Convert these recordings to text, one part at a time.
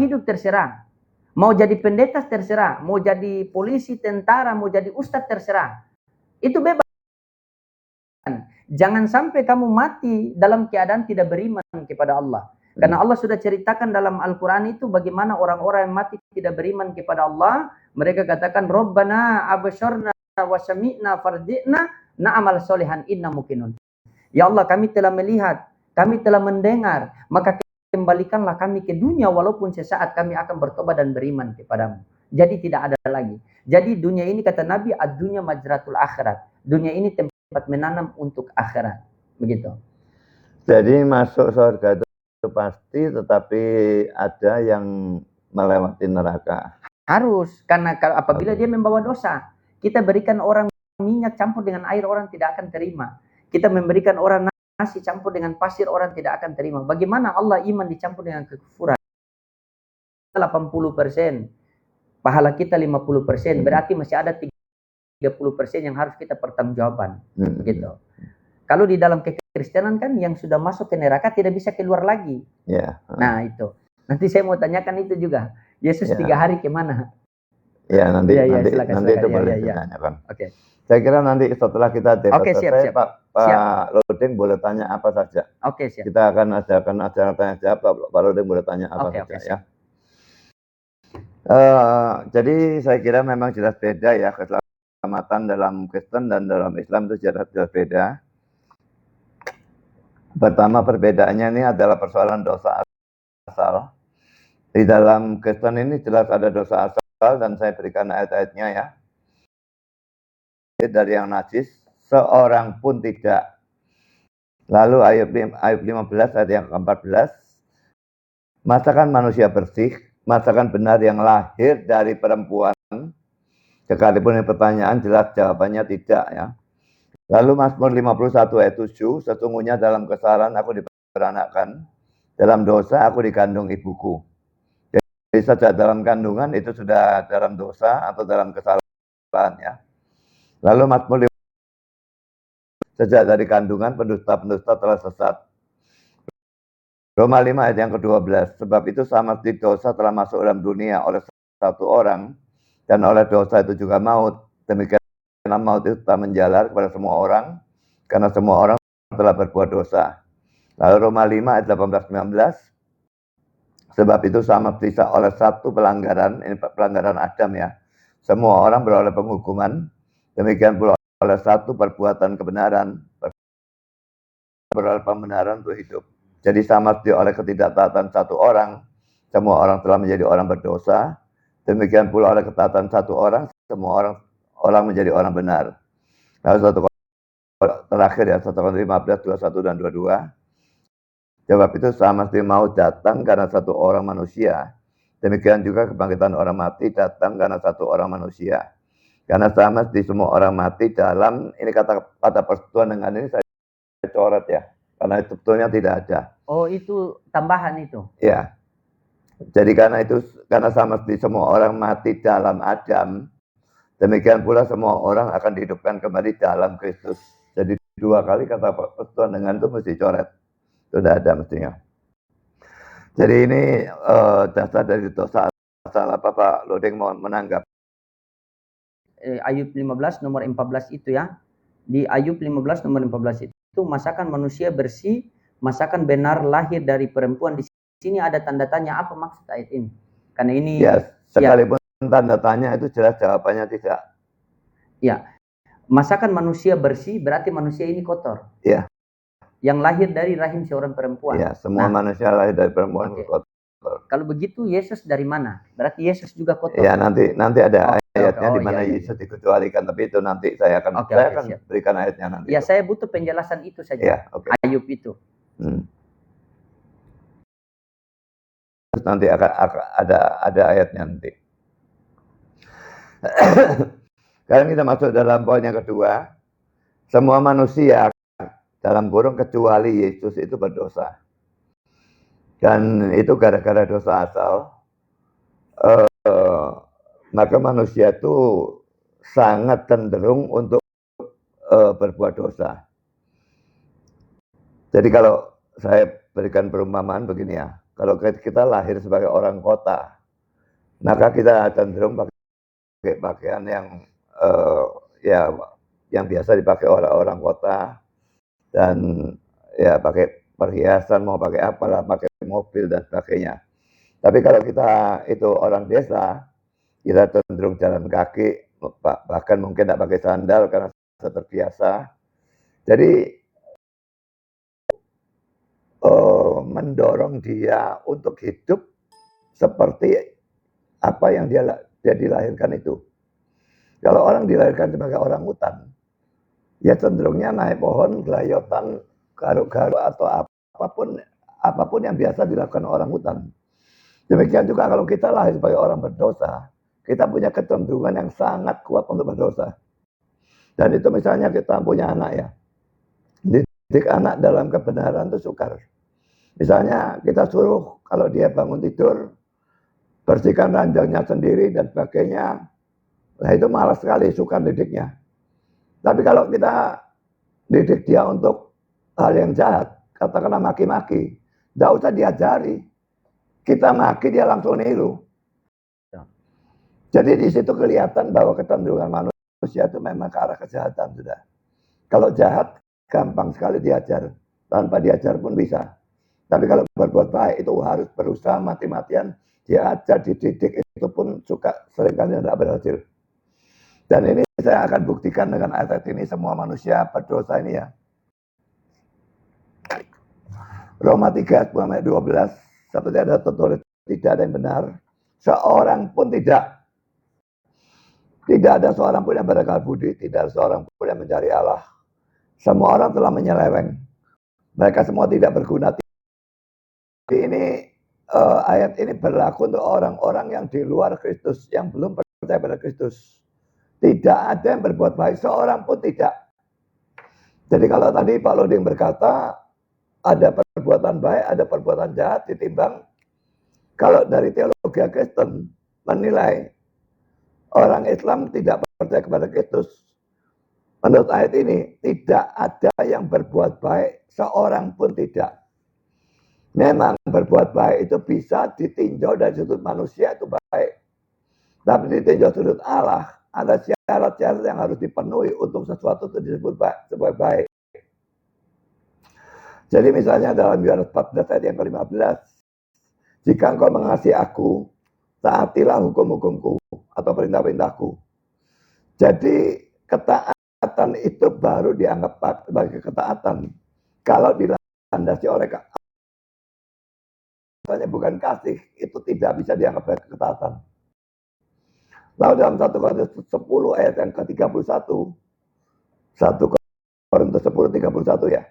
hidup terserah. Mau jadi pendeta terserah, mau jadi polisi, tentara, mau jadi ustadz terserah. Itu bebas. Jangan sampai kamu mati dalam keadaan tidak beriman kepada Allah. Karena Allah sudah ceritakan dalam Al-Quran itu bagaimana orang-orang yang mati tidak beriman kepada Allah. Mereka katakan, Rabbana absyarna wa sami'na farji'na na'amal solihan inna mukinun. Ya Allah, kami telah melihat, kami telah mendengar, maka kembalikanlah kami ke dunia walaupun sesaat kami akan bertobat dan beriman kepadamu. Jadi tidak ada lagi. Jadi dunia ini kata Nabi, ad-dunya majratul akhirat. Dunia ini tempat menanam untuk akhirat. Begitu. Jadi masuk surga itu pasti, tetapi ada yang melewati neraka. Harus, karena apabila dia membawa dosa, kita berikan orang minyak campur dengan air, orang tidak akan terima. Kita memberikan orang nasi campur dengan pasir, orang tidak akan terima. Bagaimana Allah iman dicampur dengan kekufuran? 80%, pahala kita 50%, berarti masih ada 30% yang harus kita pertanggungjawaban. Gitu. Kalau di dalam kekristenan kan yang sudah masuk ke neraka tidak bisa keluar lagi. Nah itu. Nanti saya mau tanyakan itu juga. Yesus 3 hari kemana? Ya nanti silakan, nanti itu boleh ditanyakan. Oke. Saya kira nanti setelah kita debat selesai, siap. Pak Lodeng boleh tanya apa saja. Oke, siap. Kita akan adakan acara tanya jawab. Pak Lodeng boleh tanya apa saja ya. Jadi saya kira memang jelas beda ya, keselamatan dalam Kristen dan dalam Islam itu jelas beda. Pertama perbedaannya ini adalah persoalan dosa asal. Di dalam Kristen ini jelas ada dosa asal dan saya berikan ayat-ayatnya ya. Dari yang najis, seorang pun tidak. Lalu Ayub 15 ayat yang ke-14. Masakan manusia bersih, masakan benar yang lahir dari perempuan. Sekalipun ini pertanyaan jelas jawabannya tidak ya. Lalu Mazmur 51 ayat 7, sesungguhnya dalam kesalahan aku diperanakkan, dalam dosa aku dikandung ibuku. Jadi sejak dalam kandungan itu sudah dalam dosa atau dalam kesalahan ya. Lalu Mazmur 51, sejak dari kandungan pendusta-pendusta telah sesat. Roma 5 ayat yang ke-12, sebab itu sama seperti dosa telah masuk dalam dunia oleh satu orang, dan oleh dosa itu juga maut. Demikian maut itu telah menjalar kepada semua orang, karena semua orang telah berbuat dosa. Lalu Roma 5 ayat 18-19, sebab itu sama seperti oleh satu pelanggaran, ini pelanggaran Adam ya, semua orang beroleh penghukuman, demikian pula oleh satu perbuatan kebenaran, beroleh pembenaran untuk hidup. Jadi sama seperti oleh ketidaktaatan satu orang, semua orang telah menjadi orang berdosa, demikian pula oleh ketaatan satu orang, semua orang menjadi orang benar. Lalu satu terakhir ya, 1 Korintus 15, 21 dan 22. Sebab itu sama seperti maut datang karena satu orang manusia, demikian juga kebangkitan orang mati datang karena satu orang manusia. Karena sama seperti semua orang mati dalam, ini kata persekutuan dengan ini saya coret ya, karena itu sebetulnya tidak ada. Oh itu tambahan itu? Ya. Jadi karena sama seperti semua orang mati dalam Adam, demikian pula semua orang akan dihidupkan kembali dalam Kristus. Jadi 2 kali kata persekutuan dengan itu mesti coret. Itu tidak ada mestinya. Jadi ini dasar dari dosa asal. Apa Pak Lodeng mau menanggap? Ayub 15 nomor 14 itu ya. Di Ayub 15 nomor 14 itu masakan manusia bersih, masakan benar lahir dari perempuan. Di sini ada tanda tanya, apa maksud ayat ini? Karena ini ya, sekalipun tanda tanya itu jelas jawabannya tidak. Ya. Masakan manusia bersih berarti manusia ini kotor. Ya. Yang lahir dari rahim seorang perempuan. Ya, semua manusia lahir dari perempuan kotor. Kalau begitu Yesus dari mana? Berarti Yesus juga kotor. Ya, nanti ada ayatnya di mana Yesus dikecualikan, tapi itu nanti saya akan berikan ayatnya nanti. Ya, saya butuh penjelasan itu saja. Ya, Ayub itu. Terus nanti akan ada ayatnya nanti. Sekarang kita masuk dalam poin yang kedua. Semua manusia dalam kurung kecuali Yesus itu berdosa. Dan itu gara-gara dosa asal. Maka manusia itu sangat cenderung untuk berbuat dosa. Jadi kalau saya berikan perumpamaan begini ya. Kalau kita lahir sebagai orang kota, maka kita cenderung pakai pakaian yang ya yang biasa dipakai orang-orang kota, dan ya pakai perhiasan, mau pakai apa, pakai mobil dan sebagainya. Tapi kalau kita itu orang desa, kita cenderung jalan kaki, bahkan mungkin tidak pakai sandal karena terbiasa. Jadi mendorong dia untuk hidup seperti apa yang dia dilahirkan itu. Kalau orang dilahirkan sebagai orang hutan, ya cenderungnya naik pohon, gelayotan, garuk-garuk atau apapun yang biasa dilakukan orang hutan. Demikian juga kalau kita lahir sebagai orang berdosa, kita punya kecenderungan yang sangat kuat untuk berdosa. Dan itu misalnya kita punya anak ya, didik anak dalam kebenaran itu sukar. Misalnya kita suruh kalau dia bangun tidur, bersihkan ranjangnya sendiri dan sebagainya, nah itu malas sekali, sukar didiknya. Tapi kalau kita didik dia untuk hal yang jahat, katakanlah maki-maki, tidak usah diajari. Kita maki, dia langsung niru. Jadi di situ kelihatan bahwa kecenderungan manusia itu memang ke arah kejahatan sudah. Kalau jahat, gampang sekali diajar. Tanpa diajar pun bisa. Tapi kalau berbuat baik itu harus berusaha mati-matian, diajar, dididik, itu pun suka seringkali tidak berhasil. Dan ini saya akan buktikan dengan ayat ini, semua manusia berdosa ini ya. Roma 3 ayat 12, seperti ada tertulis, tidak ada yang benar, seorang pun tidak. Tidak ada seorang pun yang berakal budi, tidak ada seorang pun yang mencari Allah. Semua orang telah menyeleweng. Mereka semua tidak berguna. Ini ayat ini berlaku untuk orang-orang yang di luar Kristus, yang belum percaya pada Kristus. Tidak ada yang berbuat baik, seorang pun tidak. Jadi kalau tadi Pak Loding berkata, ada perbuatan baik, ada perbuatan jahat ditimbang. Kalau dari teologi Kristen menilai orang Islam tidak percaya kepada Kristus, menurut ayat ini tidak ada yang berbuat baik, seorang pun tidak. Memang berbuat baik itu bisa ditinjau dari sudut manusia itu baik. Tapi ditinjau sudut Allah, ada syarat-syarat yang harus dipenuhi untuk sesuatu itu disebut sebagai baik. Jadi misalnya dalam Yohanes 14 ayat yang ke-15, jika engkau mengasihi aku, taatilah hukum-hukumku atau perintah-perintahku. Jadi ketaatan itu baru dianggap sebagai ketaatan kalau dilandasi oleh katanya bukan kasih, itu tidak bisa dianggap sebagai ketaatan. Lalu dalam 1 Korintus 10 ayat yang ke-31, 1 Korintus 10:31 ya.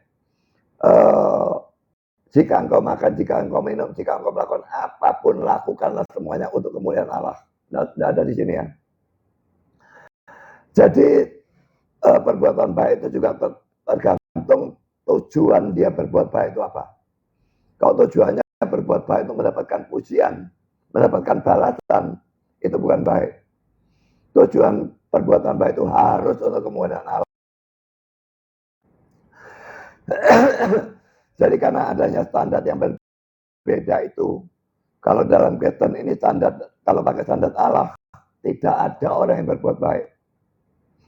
Jika engkau makan, jika engkau minum, jika engkau melakukan apapun, lakukanlah semuanya untuk kemuliaan Allah. Tidak ada di sini ya. Jadi perbuatan baik itu juga tergantung tujuan dia berbuat baik itu apa. Kalau tujuannya berbuat baik untuk mendapatkan pujian, mendapatkan balasan, itu bukan baik. Tujuan perbuatan baik itu harus untuk kemuliaan Allah. Jadi karena adanya standar yang berbeda itu, kalau dalam Kristen ini standar, kalau pakai standar Allah, tidak ada orang yang berbuat baik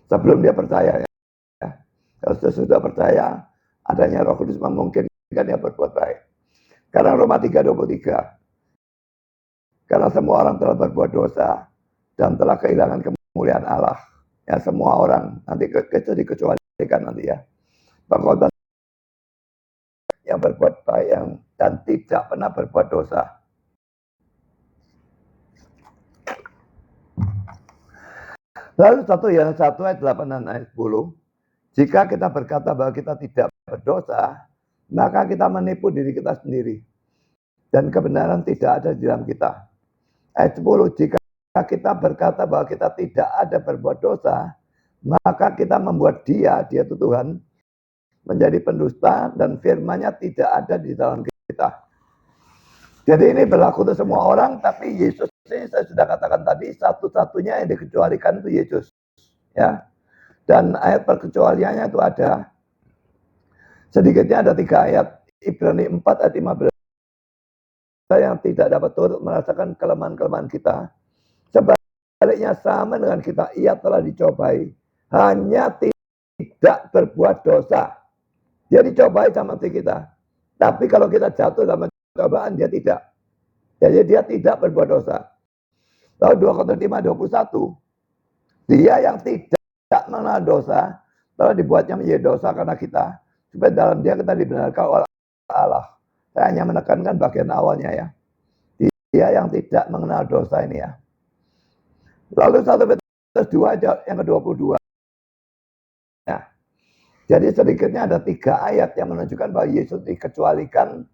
sebelum dia percaya ya. Kalau sudah percaya, adanya Roh Kudus memungkinkan dia berbuat baik. Karena Roma 3:23, karena semua orang telah berbuat dosa dan telah kehilangan kemuliaan Allah. Ya semua orang nanti dikecualikan nanti ya. Pengkhotbah yang berbuat baik dan tidak pernah berbuat dosa. Lalu 1 ayat 8 dan ayat 10. Jika kita berkata bahwa kita tidak berdosa, maka kita menipu diri kita sendiri. Dan kebenaran tidak ada di dalam kita. Ayat 10. Jika kita berkata bahwa kita tidak ada berbuat dosa, maka kita membuat dia itu Tuhan, menjadi pendusta dan firman-Nya tidak ada di dalam kita. Jadi ini berlaku untuk semua orang, tapi Yesus ini saya sudah katakan tadi, satu-satunya yang dikecualikan itu Yesus. Ya. Dan ayat perkecualiannya itu ada, sedikitnya ada 3 ayat, Ibrani 4 ayat 15 yang tidak dapat turut merasakan kelemahan-kelemahan kita. Sebaliknya sama dengan kita, ia telah dicobai, hanya tidak berbuat dosa. Dia dicobai sama kita. Tapi kalau kita jatuh dalam cobaan, dia tidak. Jadi dia tidak berbuat dosa. Lalu 2 Korintus 5:21, dia yang tidak mengenal dosa telah dibuatnya menjadi dosa karena kita, supaya dalam dia kita dibenarkan oleh Allah. Saya hanya menekankan bagian awalnya ya. Dia yang tidak mengenal dosa ini ya. Lalu 1 Petrus 2 yang ke-22. Nah, jadi sedikitnya ada 3 ayat yang menunjukkan bahwa Yesus dikecualikan.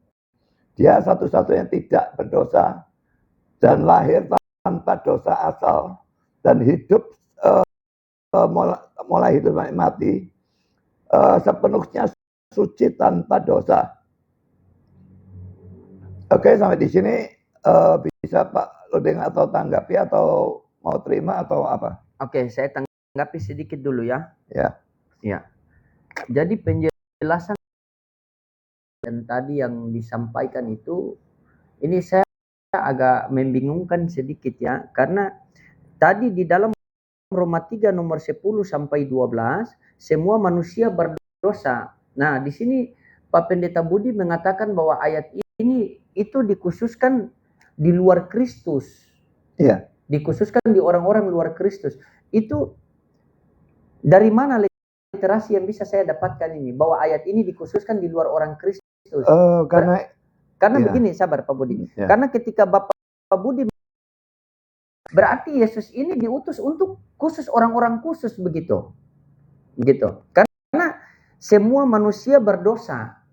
Dia satu-satunya tidak berdosa dan lahir tanpa dosa asal dan hidup mulai hidup mati sepenuhnya suci tanpa dosa. Oke, sampai di sini bisa Pak Ludeng atau tanggapi atau mau terima atau apa? Oke, saya tanggapi sedikit dulu ya. Ya. Ya. Jadi penjelasan yang tadi yang disampaikan itu, ini saya agak membingungkan sedikit ya, karena tadi di dalam Roma 3 nomor 10 sampai 12, semua manusia berdosa. Nah, di sini Pak Pendeta Budi mengatakan bahwa ayat ini itu dikhususkan di luar Kristus. Iya. Dikhususkan di orang-orang luar Kristus. Itu dari mana literasi yang bisa saya dapatkan ini? Bahwa ayat ini dikhususkan di luar orang Kristus. Karena ya. begini, sabar Pak Budi. Ya. Karena ketika Bapak Budi, berarti Yesus ini diutus untuk khusus orang-orang khusus begitu. Karena semua manusia berdosa.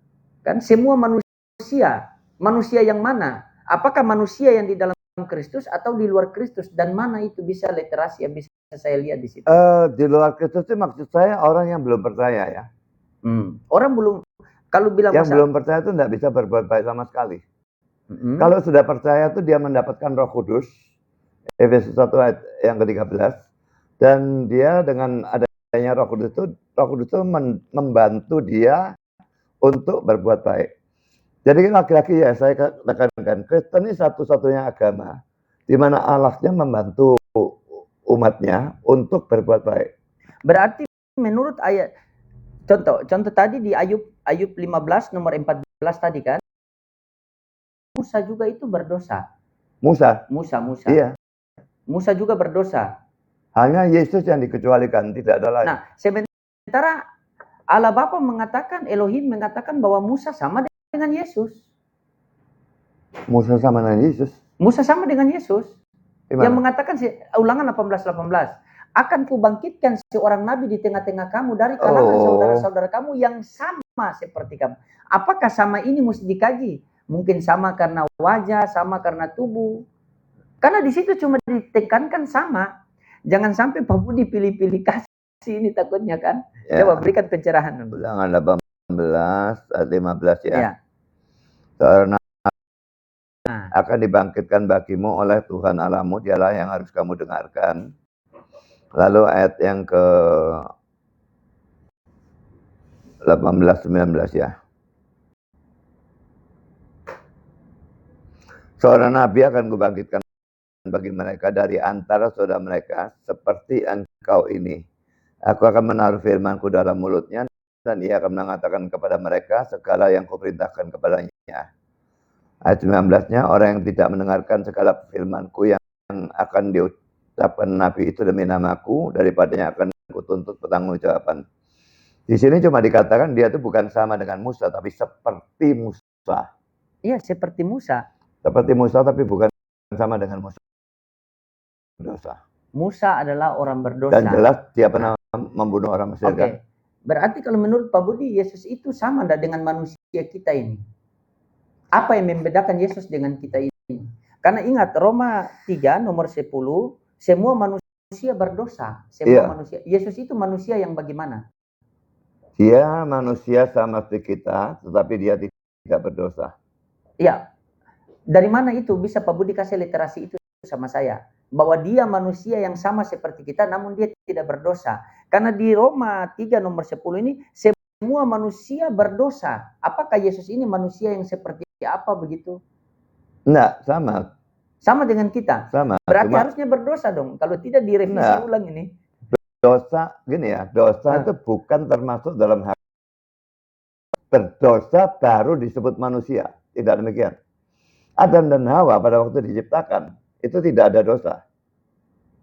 Kan semua manusia yang mana? Apakah manusia yang di dalam Kristus atau di luar Kristus, dan mana itu bisa literasi yang bisa saya lihat di situ? Di luar Kristus itu maksud saya orang yang belum percaya ya. Orang belum, kalau bilang yang belum percaya itu tidak bisa berbuat baik sama sekali. Kalau sudah percaya itu dia mendapatkan Roh Kudus, Efesus 1 ayat yang ke-13, dan dia dengan adanya Roh Kudus itu membantu dia untuk berbuat baik. Jadi laki-laki ya saya tekankan, Kristen ini satu-satunya agama di mana Allahnya membantu umatnya untuk berbuat baik. Berarti menurut ayat, contoh tadi di Ayub 15 nomor 14 tadi kan, Musa juga itu berdosa. Musa. Iya. Musa juga berdosa. Hanya Yesus yang dikecualikan, tidak ada lain. Nah, sementara Allah Bapa mengatakan, Elohim mengatakan bahwa Musa sama dengan Yesus. Musa sama dengan Yesus. Musa sama dengan Yesus. Gimana? Yang mengatakan Ulangan 18:18. Akan kubangkitkan seorang nabi di tengah-tengah kamu dari kalangan saudara-saudara kamu yang sama seperti kamu. Apakah sama ini mesti dikaji? Mungkin sama karena wajah, sama karena tubuh. Karena di situ cuma ditekankan sama. Jangan sampai Pak Budi pilih-pilih kasih ini takutnya kan. Ya. Coba berikan pencerahan. Ulangan 18 ayat 15 ya. Ya. Karena akan dibangkitkan bagimu oleh Tuhan Allahmu, dialah yang harus kamu dengarkan. Lalu ayat yang ke 18-19 ya. Seorang nabi akan kubangkitkan bagi mereka dari antara saudara mereka seperti engkau ini. Aku akan menaruh firmanku dalam mulutnya dan ia akan mengatakan kepada mereka segala yang kuperintahkan kepadanya. Ayat 19-nya, orang yang tidak mendengarkan segala firmanku yang akan diucapkan nabi itu demi namaku, daripadanya akan kutuntut pertanggungjawaban. Di sini cuma dikatakan dia itu bukan sama dengan Musa, tapi seperti Musa. Iya, seperti Musa. Seperti Musa, tapi bukan sama dengan Musa. Berdosa. Musa adalah orang berdosa. Dan jelas dia pernah membunuh orang Mesir. Oke. Kan? Berarti kalau menurut Pak Budi, Yesus itu sama dengan manusia kita ini. Apa yang membedakan Yesus dengan kita ini? Karena ingat Roma 3 nomor 10, semua manusia berdosa. Semua manusia. Yesus itu manusia yang bagaimana? Dia manusia sama seperti kita, tetapi dia tidak berdosa. Iya. Dari mana itu bisa Pak Budi kasih literasi itu sama saya? Bahwa dia manusia yang sama seperti kita, namun dia tidak berdosa. Karena di Roma 3 nomor 10 ini, semua manusia berdosa. Apakah Yesus ini manusia yang seperti apa begitu? Enggak, sama. Sama dengan kita. Sama. Berarti Cuma harusnya berdosa dong. Kalau tidak direvisi Enggak. ulang ini. dosa, gini ya, dosa itu bukan termasuk dalam hak. Berdosa baru disebut manusia. Tidak demikian. Adam dan Hawa pada waktu diciptakan, itu tidak ada dosa.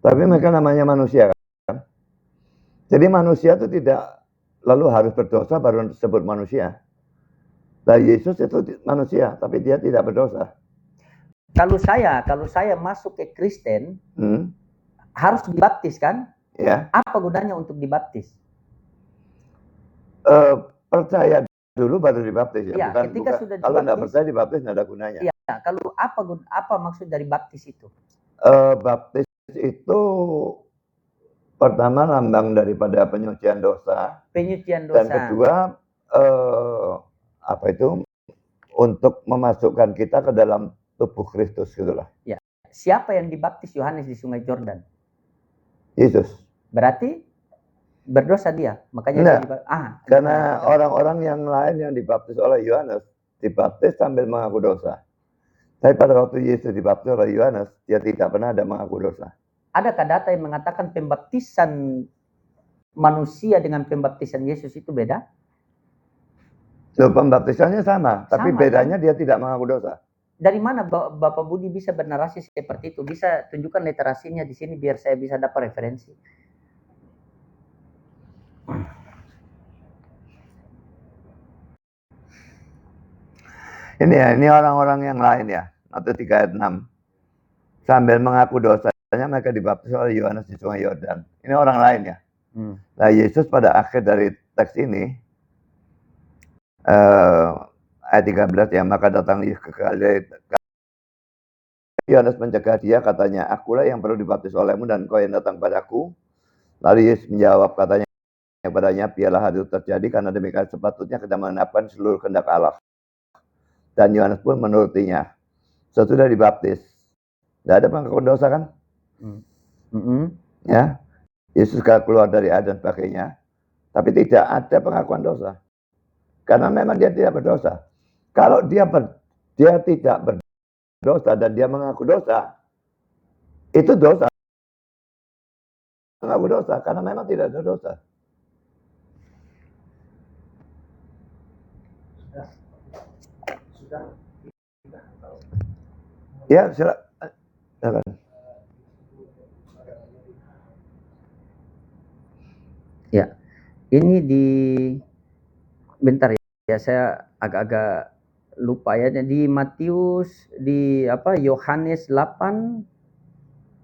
Tapi mereka namanya manusia kan. Jadi manusia itu tidak lalu harus berdosa baru disebut manusia. Nah, Yesus itu manusia, tapi dia tidak berdosa. Kalau saya masuk ke Kristen, harus dibaptis kan? Ya. Apa gunanya untuk dibaptis? Percaya dulu baru dibaptis ya. Ya, ketika sudah kalau tidak dibaptis, percaya dibaptis tidak ada gunanya. Iya, kalau apa maksud dari baptis itu? Baptis itu pertama lambang daripada penyucian dosa. Penyucian dosa. Dan kedua untuk memasukkan kita ke dalam tubuh Kristus gitulah. Ya. Siapa yang dibaptis Yohanes di Sungai Jordan? Yesus. Berarti berdosa dia, makanya Enggak, dia karena orang-orang yang lain yang dibaptis oleh Yohanes dibaptis sambil mengaku dosa. Tapi pada waktu Yesus dibaptis oleh Yohanes, dia tidak pernah ada mengaku dosa. Adakah data yang mengatakan pembaptisan manusia dengan pembaptisan Yesus itu beda? Loh, pembaptisannya sama, tapi bedanya kan? Dia tidak mengaku dosa. Dari mana Bapak Budi bisa bernarasi seperti itu? Bisa tunjukkan literasinya di sini biar saya bisa dapat referensi. Ini orang-orang yang lain ya, atau 3 ayat 6. Sambil mengaku dosanya mereka dibaptis oleh Yohanes di Sungai Yordan. Ini orang lain ya. Nah, Yesus pada akhir dari teks ini ayat 13 ya, maka datang ke Galilea. Yohanes mencegah dia, katanya, akulah yang perlu dibaptis olehmu dan kau yang datang padaku. Lalu Yesus menjawab, katanya kepadanya, biarlah hal itu terjadi karena demikian sepatutnya kita mengenapkan seluruh kehendak Allah. Dan Yohanes pun menurutinya. Sesudah dibaptis, tidak ada pengakuan dosa kan? Ya, Yesus keluar dari air dan sebagainya, tapi tidak ada pengakuan dosa. Karena memang dia tidak berdosa. Kalau dia tidak berdosa dan dia mengaku dosa, itu dosa. Mengaku dosa karena memang tidak ada dosa. Sudah. Ya, silakan. Ya, ini bentar ya, saya agak-agak lupa ya. Di Matius, Yohanes 8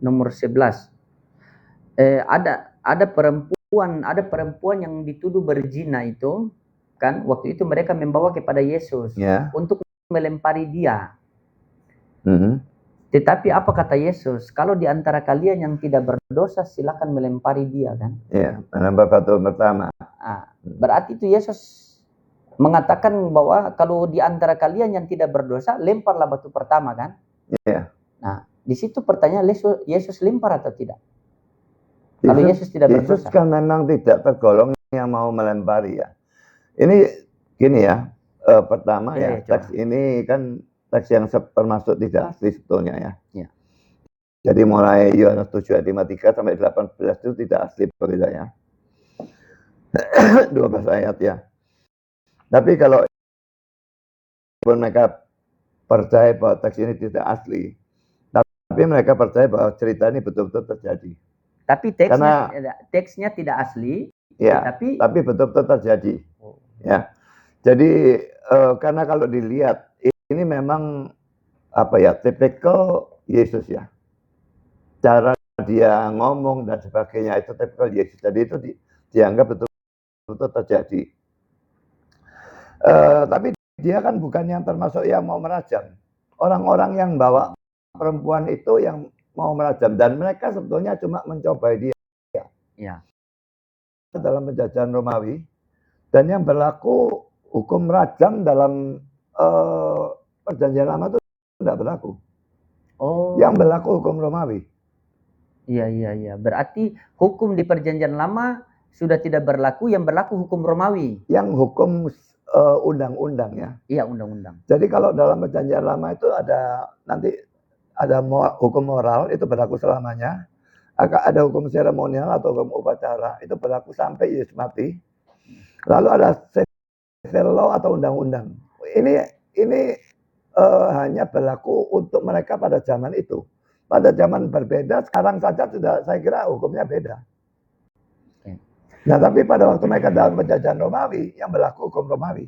nomor 11. Ada perempuan yang dituduh berzina itu kan, waktu itu mereka membawa kepada Yesus untuk melempari dia. Tetapi apa kata Yesus? Kalau di antara kalian yang tidak berdosa, silakan melempari dia kan? Iya, melempar batu pertama. Berarti itu Yesus mengatakan bahwa kalau di antara kalian yang tidak berdosa, lemparlah batu pertama kan? Iya. Nah, di situ pertanyaan Yesus lempar atau tidak? Kalau Yesus tidak berdosa. Yesus kan memang tidak tergolong yang mau melempari ya. Ini gini ya, pertama ya, teks ini kan teks yang termasuk tidak asli sebetulnya ya. Jadi mulai Yohanes 7 ayat 53 sampai 18 itu tidak asli bagi saya. 12 ayat ya. Tapi kalau mereka percaya bahwa teks ini tidak asli, tapi mereka percaya bahwa cerita ini betul-betul terjadi. Tapi teksnya tidak asli, ya, tapi betul-betul terjadi. Ya. Jadi karena kalau dilihat ini memang tipikal Yesus ya. Cara dia ngomong dan sebagainya itu tipikal Yesus. Jadi itu dianggap betul-betul terjadi. Tapi dia kan bukan yang termasuk yang mau merajam. Orang-orang yang bawa perempuan itu yang mau merajam, dan mereka sebetulnya cuma mencobai dia. Ya. Dalam penjajahan Romawi, dan yang berlaku hukum rajam dalam perjanjian lama itu tidak berlaku. Yang berlaku hukum Romawi. Iya. Berarti hukum di perjanjian lama sudah tidak berlaku, yang berlaku hukum Romawi. Yang hukum undang-undang ya. Iya, undang-undang. Jadi kalau dalam perjanjian lama itu nanti ada hukum moral itu berlaku selamanya. Ada hukum seremonial atau hukum upacara itu berlaku sampai Yesus mati. Lalu ada civil law atau undang-undang. Ini hanya berlaku untuk mereka pada zaman itu. Pada zaman berbeda, sekarang saja sudah saya kira hukumnya beda. Nah, tapi pada waktu mereka dalam penjajahan Romawi, yang berlaku hukum Romawi.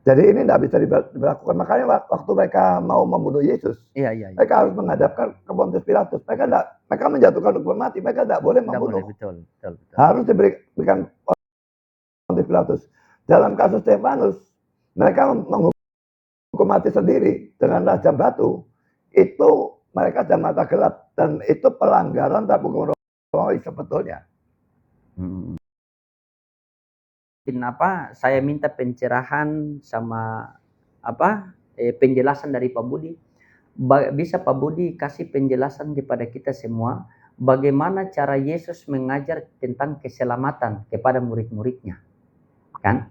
Jadi ini tidak bisa diberlakukan. Makanya waktu mereka mau membunuh Yesus, mereka harus menghadapkan ke Pontius Pilatus. Mereka menjatuhkan hukuman mati. Mereka tidak boleh membunuh. Betul. Harus diberikan Pontius Pilatus. Dalam kasus Stefanus, mereka menghukum mati sendiri dengan rajam batu. Itu mereka sudah mata gelap. Dan itu pelanggaran terhadap hukum Romawi sebetulnya. Kenapa saya minta pencerahan sama penjelasan dari Pak Budi? Bisa Pak Budi kasih penjelasan kepada kita semua bagaimana cara Yesus mengajar tentang keselamatan kepada murid-muridnya, kan?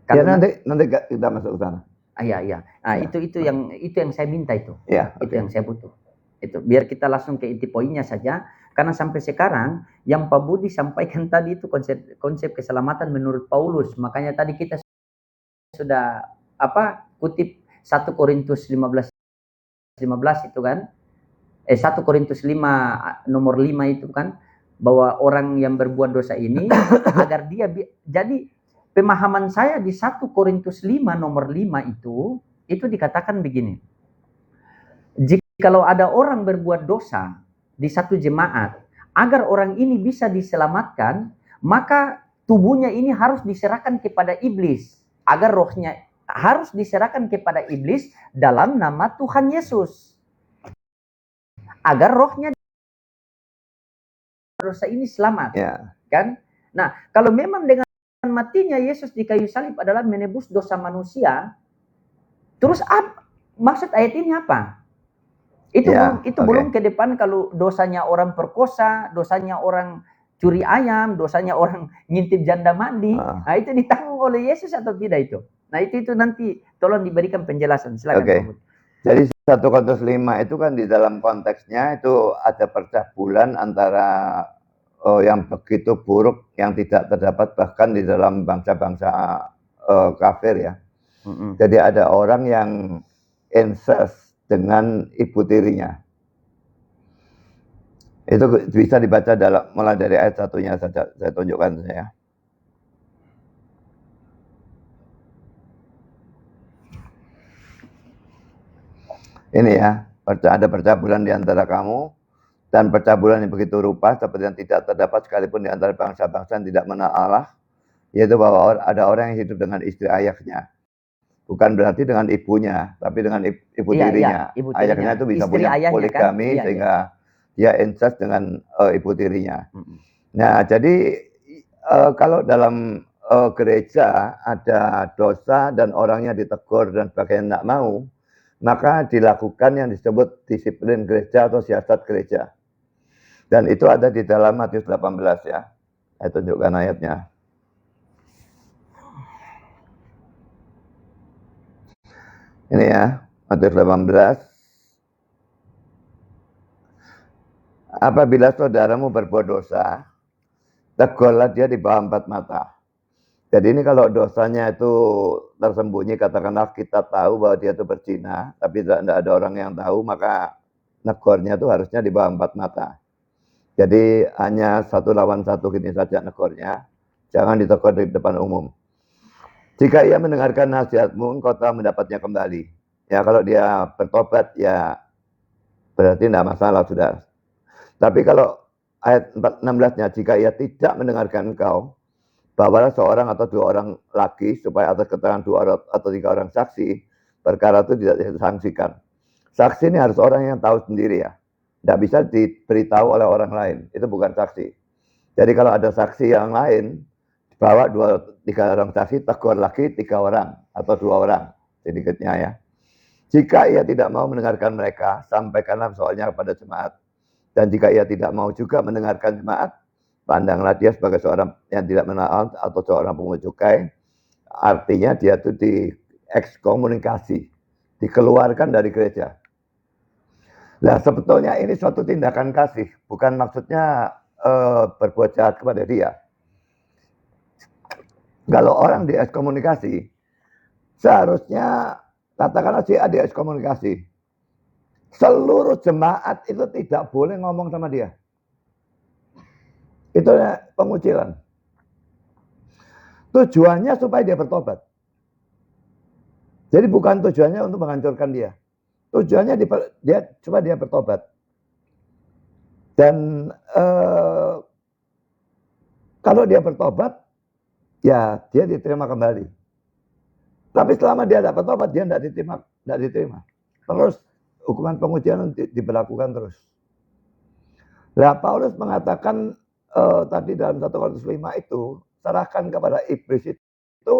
Karena nanti kita masuk ke sana. Iya. Nah, itu yang saya minta itu. Ya, itu yang saya butuh. Itu biar kita langsung ke inti poinnya saja. Karena sampai sekarang yang Pak Budi sampaikan tadi itu konsep keselamatan menurut Paulus. Makanya tadi kita sudah kutip 1 Korintus 15 itu kan. 1 Korintus 5 nomor 5 itu kan, bahwa orang yang berbuat dosa ini agar dia jadi pemahaman saya di 1 Korintus 5 nomor 5 itu dikatakan begini. Jikalau ada orang berbuat dosa di satu jemaat, agar orang ini bisa diselamatkan, maka tubuhnya ini harus diserahkan kepada iblis, agar rohnya harus diserahkan kepada iblis dalam nama Tuhan Yesus, agar rohnya dosa ini selamat, kan? Nah, kalau memang dengan matinya Yesus di kayu salib adalah menebus dosa manusia, terus maksud ayat ini apa? Itu belum ke depan kalau dosanya orang perkosa, dosanya orang curi ayam, dosanya orang ngintip janda mandi. Nah, itu ditanggung oleh Yesus atau tidak itu? Nah, itu nanti tolong diberikan penjelasan. Silakan. Jadi 1 Korintus 5 itu kan di dalam konteksnya itu ada percabulan antara yang begitu buruk yang tidak terdapat bahkan di dalam bangsa-bangsa kafir ya. Jadi ada orang yang incest dengan ibu tirinya. Itu bisa dibaca mulai dari ayat 1-nya saja, saya tunjukkan saya. Ini ya, ada percabulan di antara kamu, dan percabulan yang begitu rupa seperti yang tidak terdapat sekalipun di antara bangsa-bangsa yang tidak mengenal Allah, yaitu bahwa ada orang yang hidup dengan istri ayahnya. Bukan berarti dengan ibunya, tapi dengan ibu tirinya. Ayahnya itu bisa punya poligami, sehingga dia incest dengan ibu tirinya. Nah, jadi kalau dalam gereja ada dosa dan orangnya ditegur dan sebagainya tidak mau, maka dilakukan yang disebut disiplin gereja atau siasat gereja. Dan itu ada di dalam Matius 18 ya. Saya tunjukkan ayatnya. Ini ya, Matius 18. Apabila saudaramu berbuat dosa, tegurlah dia di bawah 4 mata. Jadi ini kalau dosanya itu tersembunyi, katakanlah kita tahu bahwa dia itu berzina, tapi tidak ada orang yang tahu, maka negornya itu harusnya di bawah 4 mata. Jadi hanya 1 lawan 1 gini saja negornya, jangan ditegur di depan umum. Jika ia mendengarkan nasihatmu, engkau telah mendapatnya kembali. Ya kalau dia bertobat, ya berarti tidak masalah sudah. Tapi kalau ayat 16-nya, jika ia tidak mendengarkan engkau, bawalah seorang atau 2 orang lagi, supaya atas keterangan 2 orang atau 3 orang saksi, perkara itu tidak disangsikan. Saksi ini harus orang yang tahu sendiri ya. Tidak bisa diberitahu oleh orang lain. Itu bukan saksi. Jadi kalau ada saksi yang lain, bawa 2-3 orang saksi, tegur lagi 3 orang atau 2 orang sedikitnya ya. Jika ia tidak mau mendengarkan mereka, sampaikanlah soalnya kepada jemaat. Dan jika ia tidak mau juga mendengarkan jemaat, pandanglah dia sebagai seorang yang tidak mengenal atau seorang pungut cukai Artinya dia tuh diekskomunikasi, dikeluarkan dari gereja. Nah, sebetulnya ini suatu tindakan kasih, bukan maksudnya berbuat jahat kepada dia. Kalau orang diekskomunikasi, seharusnya katakanlah si A diekskomunikasi. Seluruh jemaat itu tidak boleh ngomong sama dia. Itu pengucilan. Tujuannya supaya dia bertobat. Jadi bukan tujuannya untuk menghancurkan dia. Tujuannya supaya dia bertobat. Dan kalau dia bertobat, ya dia diterima kembali. Tapi selama dia tidak bertobat, dia tidak diterima. Terus hukuman pengucilan diberlakukan terus. Nah, Paulus mengatakan tadi dalam 1 Korintus 5 itu, serahkan kepada iblis itu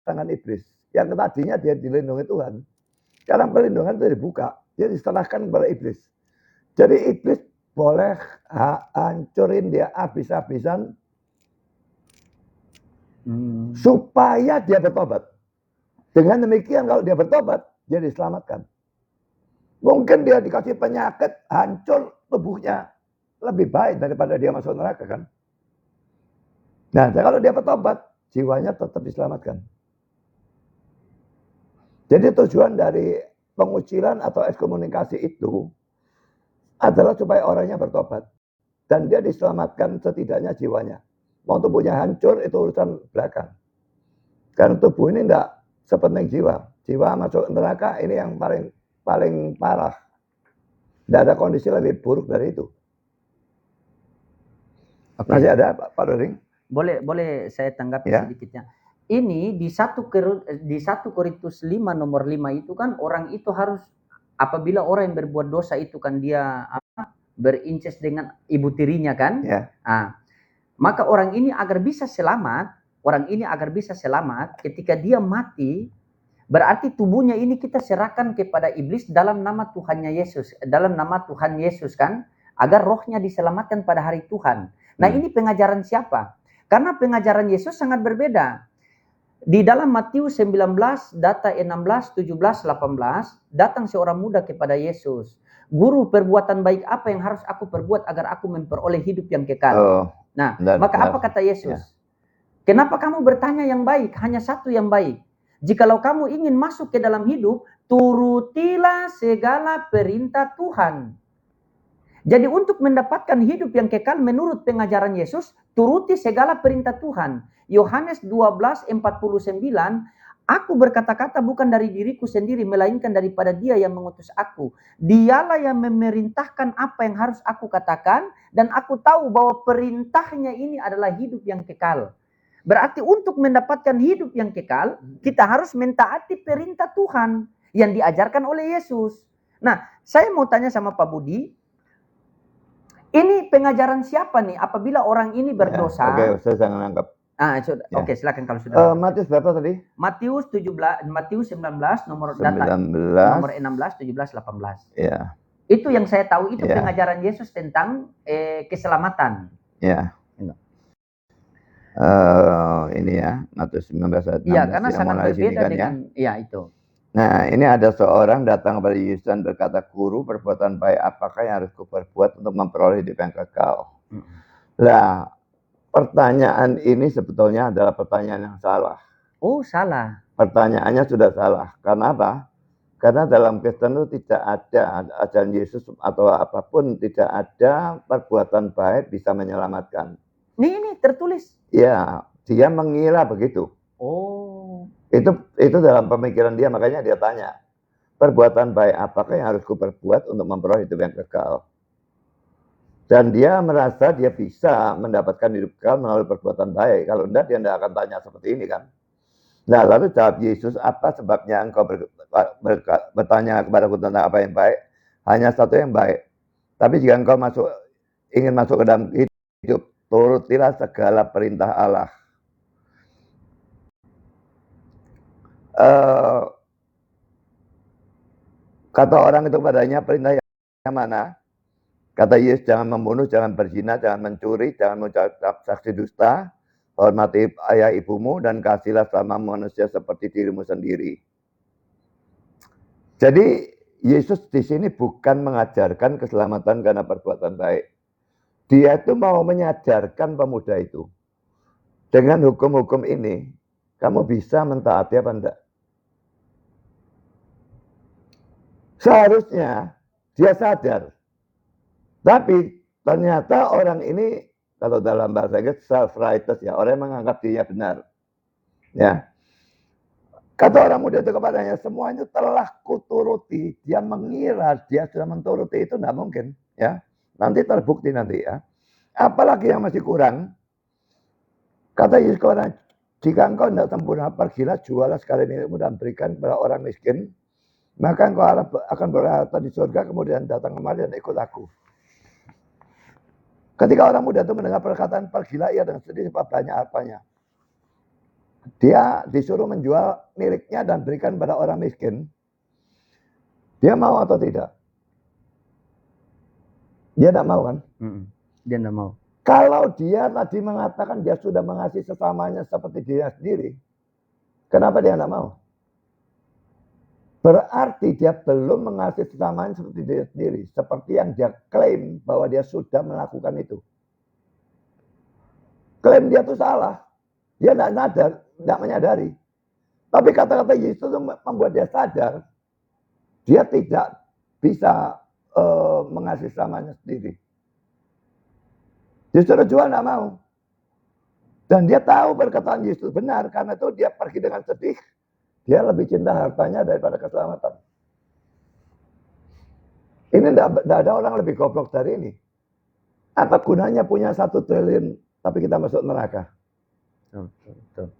tangan iblis. Yang tadinya dia dilindungi Tuhan. Sekarang perlindungan itu dibuka. Dia diserahkan kepada iblis. Jadi iblis boleh hancurin dia habis-habisan supaya dia bertobat. Dengan demikian kalau dia bertobat, dia diselamatkan. Mungkin dia dikasih penyakit, hancur tubuhnya. Lebih baik daripada dia masuk neraka kan. Nah, kalau dia bertobat, jiwanya tetap diselamatkan. Jadi tujuan dari pengucilan atau ekskomunikasi itu adalah supaya orangnya bertobat. Dan dia diselamatkan setidaknya jiwanya. Mau tubuhnya hancur itu urusan belakang. Karena tubuh ini tidak sepenting jiwa. Jiwa masuk neraka ini yang paling parah. Tidak ada kondisi lebih buruk dari itu. Okay. Masih ada Pak Doring? Boleh saya tanggapi sedikitnya. Ini di 1 Korintus 5 nomor 5 itu kan orang itu harus, apabila orang yang berbuat dosa itu kan dia berincest dengan ibu tirinya kan. Maka orang ini agar bisa selamat, ketika dia mati, berarti tubuhnya ini kita serahkan kepada iblis dalam nama Tuhannya Yesus, dalam nama Tuhan Yesus kan, agar rohnya diselamatkan pada hari Tuhan. Nah, ini pengajaran siapa? Karena pengajaran Yesus sangat berbeda. Di dalam Matius 19, data 16, 17, 18, datang seorang muda kepada Yesus. Guru, perbuatan baik apa yang harus aku perbuat agar aku memperoleh hidup yang kekal? Maka apa kata Yesus? Kenapa kamu bertanya yang baik? Hanya satu yang baik. Jikalau kamu ingin masuk ke dalam hidup, turutilah segala perintah Tuhan. Jadi untuk mendapatkan hidup yang kekal menurut pengajaran Yesus, turuti segala perintah Tuhan. Yohanes 12:49, aku berkata-kata bukan dari diriku sendiri, melainkan daripada Dia yang mengutus aku. Dialah yang memerintahkan apa yang harus aku katakan, dan aku tahu bahwa perintahnya ini adalah hidup yang kekal. Berarti untuk mendapatkan hidup yang kekal, kita harus mentaati perintah Tuhan yang diajarkan oleh Yesus. Nah, saya mau tanya sama Pak Budi, ini pengajaran siapa nih apabila orang ini berdosa? Oke, saya jangan nangkap. Oke, silakan kalau sudah. Matius berapa tadi? Matius 19 nomor 19. data nomor 16, 17, 18. Ya. Itu yang saya tahu itu pengajaran Yesus tentang keselamatan. Ya. Ini ya, Matius 19 ayat 16. Iya, karena sangat berbeda dengan itu. Nah, ini ada seorang datang kepada Yesus dan berkata, Guru, perbuatan baik apakah yang harus kuperbuat untuk memperoleh hidup yang kekal? Nah, pertanyaan ini sebetulnya adalah pertanyaan yang salah. Oh, salah. Pertanyaannya sudah salah. Karena apa? Karena dalam Kristen itu tidak ada ajaran Yesus atau apapun, tidak ada perbuatan baik bisa menyelamatkan. Ini tertulis. Ya, dia mengira begitu. Oh. Itu dalam pemikiran dia, makanya dia tanya, perbuatan baik apakah yang harus kuperbuat untuk memperoleh hidup yang kekal? Dan dia merasa dia bisa mendapatkan hidup kekal melalui perbuatan baik. Kalau enggak, dia tidak akan tanya seperti ini kan. Nah, lalu jawab Yesus, apa sebabnya engkau bertanya kepadaku tentang apa yang baik? Hanya satu yang baik. Tapi jika engkau ingin masuk ke dalam hidup, turutilah segala perintah Allah. Kata orang itu padanya, perintah yang mana? Kata Yesus, jangan membunuh, jangan berzina, jangan mencuri, jangan mengucap saksi dusta, hormati ayah ibumu, dan kasihlah sama manusia seperti dirimu sendiri. Jadi Yesus di sini bukan mengajarkan keselamatan karena perbuatan baik. Dia itu mau menyadarkan pemuda itu. Dengan hukum-hukum ini, kamu bisa mentaati apa enggak? Seharusnya dia sadar. Tapi ternyata orang ini, kalau dalam bahasa Inggris, self-righteous ya, orang yang menganggap dirinya benar. Ya. Kata orang muda itu kepadanya, semuanya telah kuturuti. Dia mengira dia sudah menturuti, itu tidak mungkin. Ya, nanti terbukti nanti ya. Apalagi yang masih kurang. Kata Yesus kepadanya, jika engkau tidak sempurna, pergilah, jualah sekalian milikmu dan berikan kepada orang miskin. Maka engkau akan berharta di surga, kemudian datang kemari dan ikut aku. Ketika orang muda itu mendengar perkataan pergilah, ia dengan sedih sebab banyak hartanya. Dia disuruh menjual miliknya dan berikan pada orang miskin. Dia mau atau tidak? Dia tidak mau kan? Dia tidak mau. Kalau dia tadi mengatakan dia sudah mengasihi sesamanya seperti dia sendiri, kenapa dia tidak mau? Berarti dia belum mengasihi sesamanya seperti dia sendiri. Seperti yang dia klaim bahwa dia sudah melakukan itu. Klaim dia itu salah. Dia tidak sadar, tidak menyadari. Tapi kata-kata Yesus itu membuat dia sadar. Dia tidak bisa mengasihi sesamanya sendiri. Disuruh jual tidak mau. Dan dia tahu perkataan Yesus benar. Karena itu dia pergi dengan sedih. Dia lebih cinta hartanya daripada keselamatan. Ini tidak ada orang lebih goblok dari ini. Apa gunanya punya 1 triliun tapi kita masuk neraka? Betul.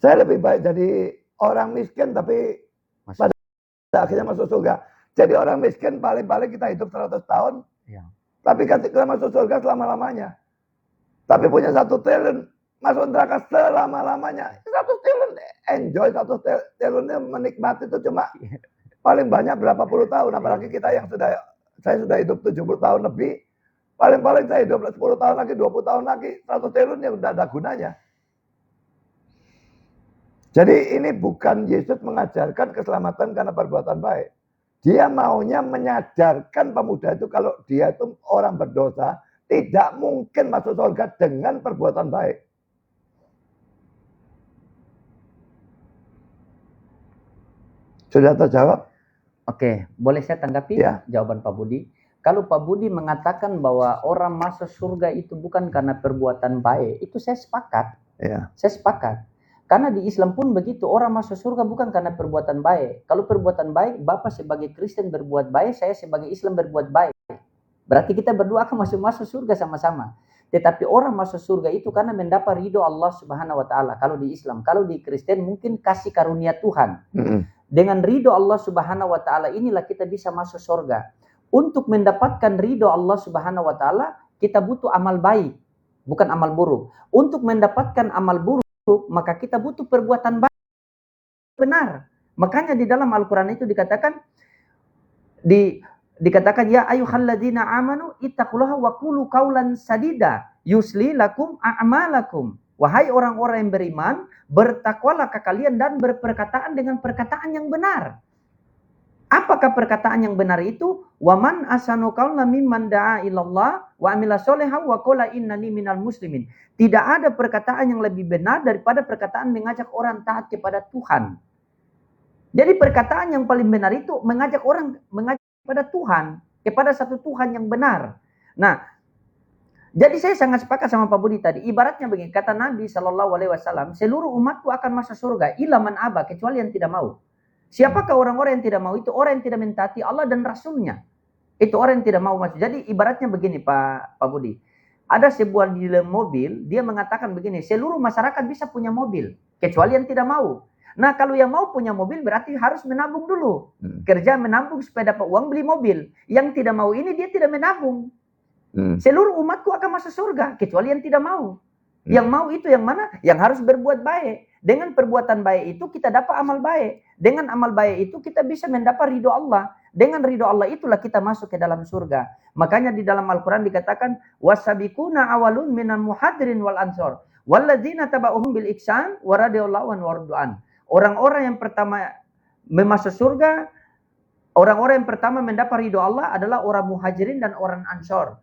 Saya lebih baik jadi orang miskin tapi pada akhirnya masuk surga. Jadi orang miskin paling-paling kita hidup 100 tahun. Ya. Tapi kita masuk surga selama-lamanya. Tapi punya 1 triliun masuk neraka selama-lamanya. 1 triliun enjoy, 1 triliunnya menikmati itu cuma paling banyak berapa puluh tahun. Apalagi kita yang saya sudah hidup 70 tahun lebih. Paling-paling saya hidup 10 tahun lagi, 20 tahun lagi. 100 triliun yang udah ada gunanya. Jadi ini bukan Yesus mengajarkan keselamatan karena perbuatan baik. Dia maunya menyadarkan pemuda itu kalau dia itu orang berdosa. Tidak mungkin masuk surga dengan perbuatan baik. Sudah terjawab? Oke, boleh saya tanggapi Ya. jawaban Pak Budi? Kalau Pak Budi mengatakan bahwa orang masuk surga itu bukan karena perbuatan baik, itu saya sepakat. Ya. Saya sepakat. Karena di Islam pun begitu, orang masuk surga bukan karena perbuatan baik. Kalau perbuatan baik, Bapak sebagai Kristen berbuat baik, saya sebagai Islam berbuat baik. Berarti kita berdua akan masuk surga sama-sama. Tetapi orang masuk surga itu karena mendapat ridho Allah Subhanahu wa taala. Kalau di Islam, kalau di Kristen mungkin kasih karunia Tuhan. Dengan ridho Allah Subhanahu wa taala inilah kita bisa masuk surga. Untuk mendapatkan ridho Allah Subhanahu wa taala, kita butuh amal baik, bukan amal buruk. Untuk mendapatkan amal buruk, maka kita butuh perbuatan baik. Benar. Makanya di dalam Al-Qur'an itu dikatakan dikatakan ya ayyuhalladzina amanu ittaqullaha wa qulu qaulan sadida yusli lakum a'malakum. Wahai orang-orang yang beriman, bertakwalah kalian dan berperkataan dengan perkataan yang benar. Apakah perkataan yang benar itu? Wa man asanu qawlan mimman da'a ilallah wa amila sholihan wa qala innani minal muslimin. Tidak ada perkataan yang lebih benar daripada perkataan mengajak orang taat kepada Tuhan. Jadi perkataan yang paling benar itu mengajak orang kepada Tuhan, kepada satu Tuhan yang benar. Nah, jadi saya sangat sepakat sama Pak Budi tadi. Ibaratnya begini, kata Nabi SAW, seluruh umatku akan masuk surga, illa man aba, kecuali yang tidak mau. Siapakah orang-orang yang tidak mau? Itu orang yang tidak mentaati Allah dan Rasulnya. Itu orang yang tidak mau masuk. Jadi ibaratnya begini Pak Budi. Ada sebuah dealer mobil, dia mengatakan begini, seluruh masyarakat bisa punya mobil, kecuali yang tidak mau. Nah kalau yang mau punya mobil berarti harus menabung dulu. Kerja menabung supaya dapat uang beli mobil. Yang tidak mau ini dia tidak menabung. Seluruh umatku akan masuk surga, kecuali yang tidak mau. Yang mau itu yang mana? Yang harus berbuat baik. Dengan perbuatan baik itu kita dapat amal baik. Dengan amal baik itu kita bisa mendapat ridho Allah. Dengan ridho Allah itulah kita masuk ke dalam surga. Makanya di dalam Al-Quran dikatakan wasabiquna awalun minal muhadirin wal ansor Walladzina taba'uhum bil ihsan wa radiyallahu anhu wardu'an. Orang-orang yang pertama masuk surga, orang-orang yang pertama mendapat ridho Allah adalah orang muhajirin dan orang ansor.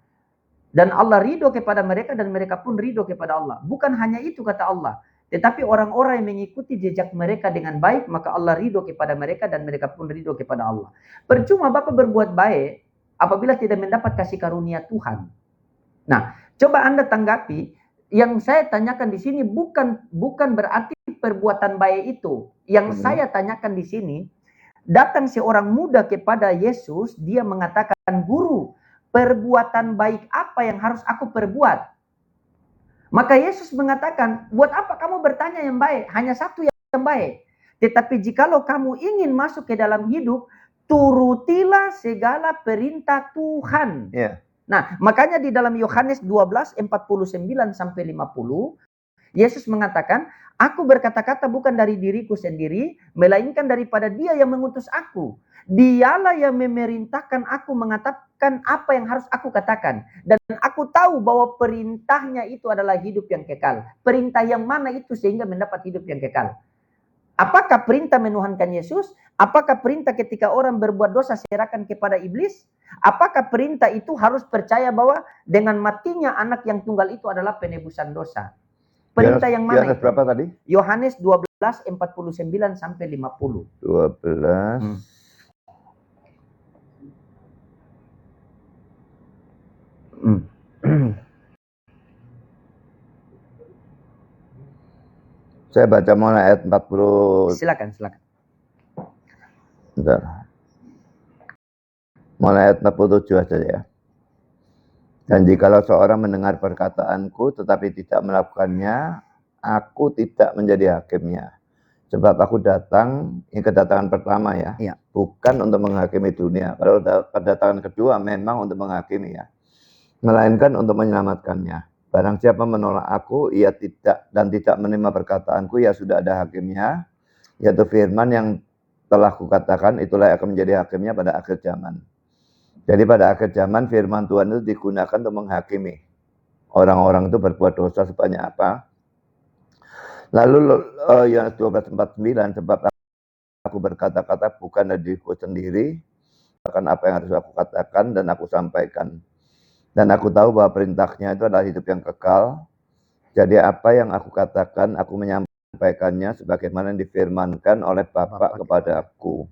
Dan Allah ridho kepada mereka dan mereka pun ridho kepada Allah. Bukan hanya itu kata Allah. Tetapi orang-orang yang mengikuti jejak mereka dengan baik, maka Allah ridho kepada mereka dan mereka pun ridho kepada Allah. Percuma Bapak berbuat baik apabila tidak mendapat kasih karunia Tuhan. Nah, coba Anda tanggapi, yang saya tanyakan di sini bukan berarti perbuatan baik itu. Yang saya tanyakan di sini, datang seorang muda kepada Yesus, dia mengatakan, "Guru, perbuatan baik apa yang harus aku perbuat?" Maka Yesus mengatakan, "Buat apa kamu bertanya yang baik? Hanya satu yang baik. Tetapi jikalau kamu ingin masuk ke dalam hidup, turutilah segala perintah Tuhan." Ya. Nah, makanya di dalam Yohanes 12:49 sampai 50, Yesus mengatakan, "Aku berkata-kata bukan dari diriku sendiri, melainkan daripada Dia yang mengutus aku. Dialah yang memerintahkan aku mengatakan apa yang harus aku katakan. Dan aku tahu bahwa perintahnya itu adalah hidup yang kekal." Perintah yang mana itu sehingga mendapat hidup yang kekal? Apakah perintah menuhankan Yesus? Apakah perintah ketika orang berbuat dosa serahkan kepada iblis? Apakah perintah itu harus percaya bahwa dengan matinya anak yang tunggal itu adalah penebusan dosa? Perintah yang mana Yohanes itu? berapa tadi? Yohanes 12:49 sampai 50. 12. Saya baca mulai ayat 40. Silakan. Bentar. Mulai ayat 47 aja ya. "Dan jikalau seorang mendengar perkataanku tetapi tidak melakukannya, aku tidak menjadi hakimnya. Sebab aku datang, ini kedatangan pertama ya, Iya. bukan untuk menghakimi dunia. Kalau kedatangan kedua memang untuk menghakimi ya, melainkan untuk menyelamatkannya. Barang siapa menolak aku, ia tidak menerima perkataanku, ya sudah ada hakimnya, yaitu firman yang telah kukatakan, itulah yang akan menjadi hakimnya pada akhir zaman." Jadi pada akhir zaman firman Tuhan itu digunakan untuk menghakimi orang-orang itu berbuat dosa sebanyak apa. Lalu Yohanes 12:49, "Sebab aku berkata-kata bukan dari diriku sendiri, akan apa yang harus aku katakan dan aku sampaikan. Dan aku tahu bahwa perintahnya itu adalah hidup yang kekal. Jadi apa yang aku katakan, aku menyampaikannya sebagaimana yang difirmankan oleh Bapa kepada aku."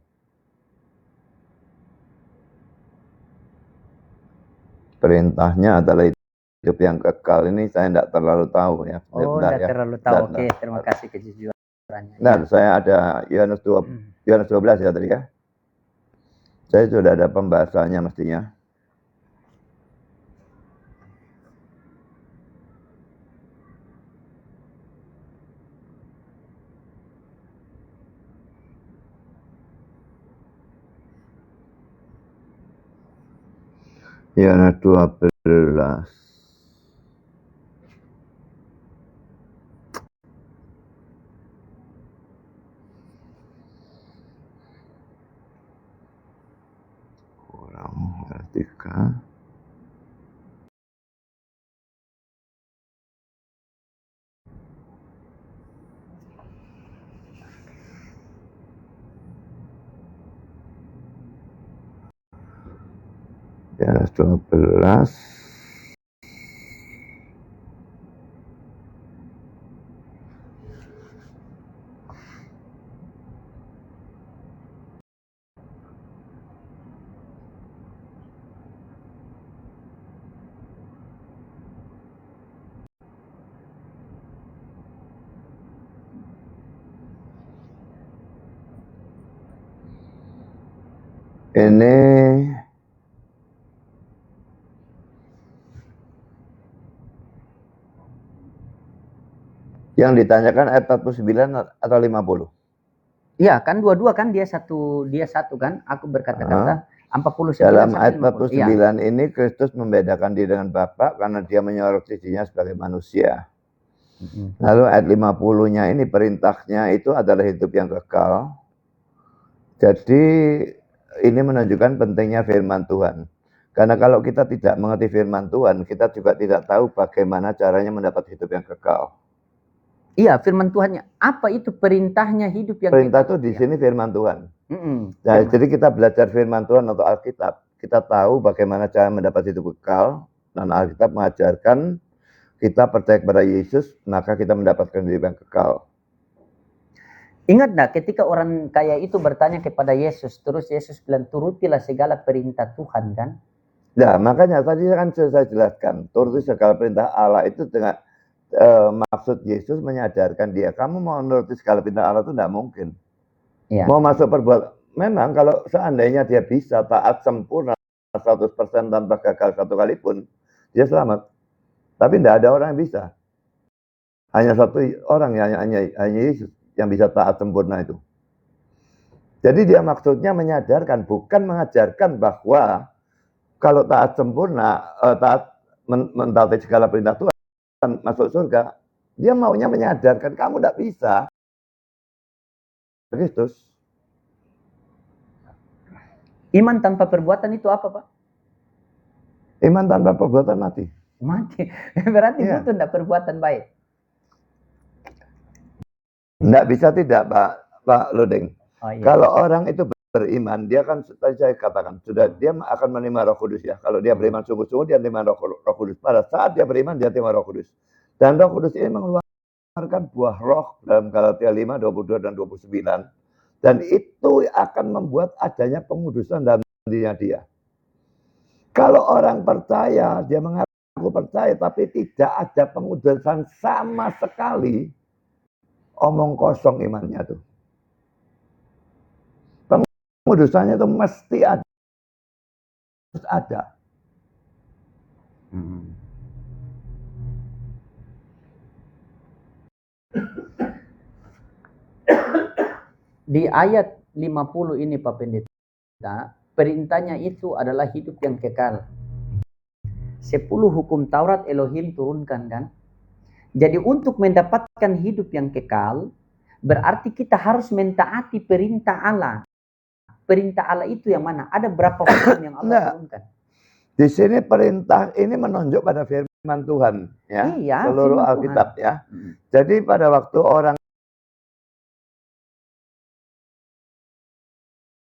Perintahnya adalah hidup yang kekal. Ini saya tidak terlalu tahu ya. Oh, Bentar tidak ya. terlalu tahu. Bentar. Oke, terima kasih kejujurannya. Nah, saya ada Yohanes 12 ya tadi ya. Saya sudah ada pembahasannya mestinya. Yohanes 12. Kurang 3. Yohanes 12. Ini yang ditanyakan ayat 49 atau 50? Iya, kan dua-dua kan dia satu kan. Aku berkata-kata 49 Dalam sampai ayat 50. 49 ini Kristus membedakan diri dengan Bapa karena dia menyorot dirinya sebagai manusia. Lalu ayat 50-nya ini perintahnya itu adalah hidup yang kekal. Jadi ini menunjukkan pentingnya firman Tuhan. Karena kalau kita tidak mengerti firman Tuhan, kita juga tidak tahu bagaimana caranya mendapat hidup yang kekal. Iya, firman Tuhannya. Apa itu perintahnya hidup yang Perintah kekal? itu di Ya. sini firman Tuhan. Nah, Firman. jadi kita belajar firman Tuhan atau Alkitab, kita tahu bagaimana cara mendapat hidup kekal, dan Alkitab mengajarkan kita percaya kepada Yesus, maka kita mendapatkan hidup yang kekal. Ingat enggak ketika orang kaya itu bertanya kepada Yesus, terus Yesus bilang, turutilah segala perintah Tuhan, kan? Nah, makanya tadi kan saya jelaskan, turuti segala perintah Allah itu dengan maksud Yesus menyadarkan dia, kamu mau menuruti segala perintah Allah itu tidak mungkin. Ya. Mau masuk perbuatan, memang kalau seandainya dia bisa taat sempurna 100% tanpa gagal satu kali pun, dia selamat. Tapi tidak ada orang yang bisa. Hanya satu orang, hanya Yesus yang bisa taat sempurna itu. Jadi dia maksudnya menyadarkan, bukan mengajarkan bahwa kalau taat sempurna, taat mentaati segala perintah Tuhan, masuk surga, dia maunya menyadarkan kamu tidak bisa. Kristus. Iman tanpa perbuatan itu apa, Pak? Iman tanpa perbuatan mati. Mati. Berarti butuh enggak perbuatan baik? Tidak bisa tidak, Pak Luding. Oh, iya. Kalau orang itu beriman, dia kan tadi saya katakan sudah dia akan menerima Roh Kudus ya. Kalau dia beriman sungguh-sungguh, dia menerima Roh Kudus. Pada saat dia beriman, dia terima Roh Kudus. Dan Roh Kudus ini mengeluarkan buah roh dalam Galatia 5, 22 dan 29. Dan itu akan membuat adanya pengudusan dalam dirinya dia. Kalau orang percaya, dia mengaku percaya, tapi tidak ada pengudusan sama sekali, omong kosong imannya tuh. Pengudusannya itu mesti ada. Harus ada. Di ayat 50 ini Pak Pendeta, perintahnya itu adalah hidup yang kekal. 10 hukum Taurat Elohim turunkan, kan? Jadi untuk mendapatkan hidup yang kekal, berarti kita harus mentaati perintah Allah. Perintah Allah itu yang mana? Ada berapa hukum yang Allah turunkan? Di sini perintah ini menunjuk pada firman Tuhan, ya. Iya, seluruh firman Alkitab, Tuhan. ya. Jadi pada waktu orang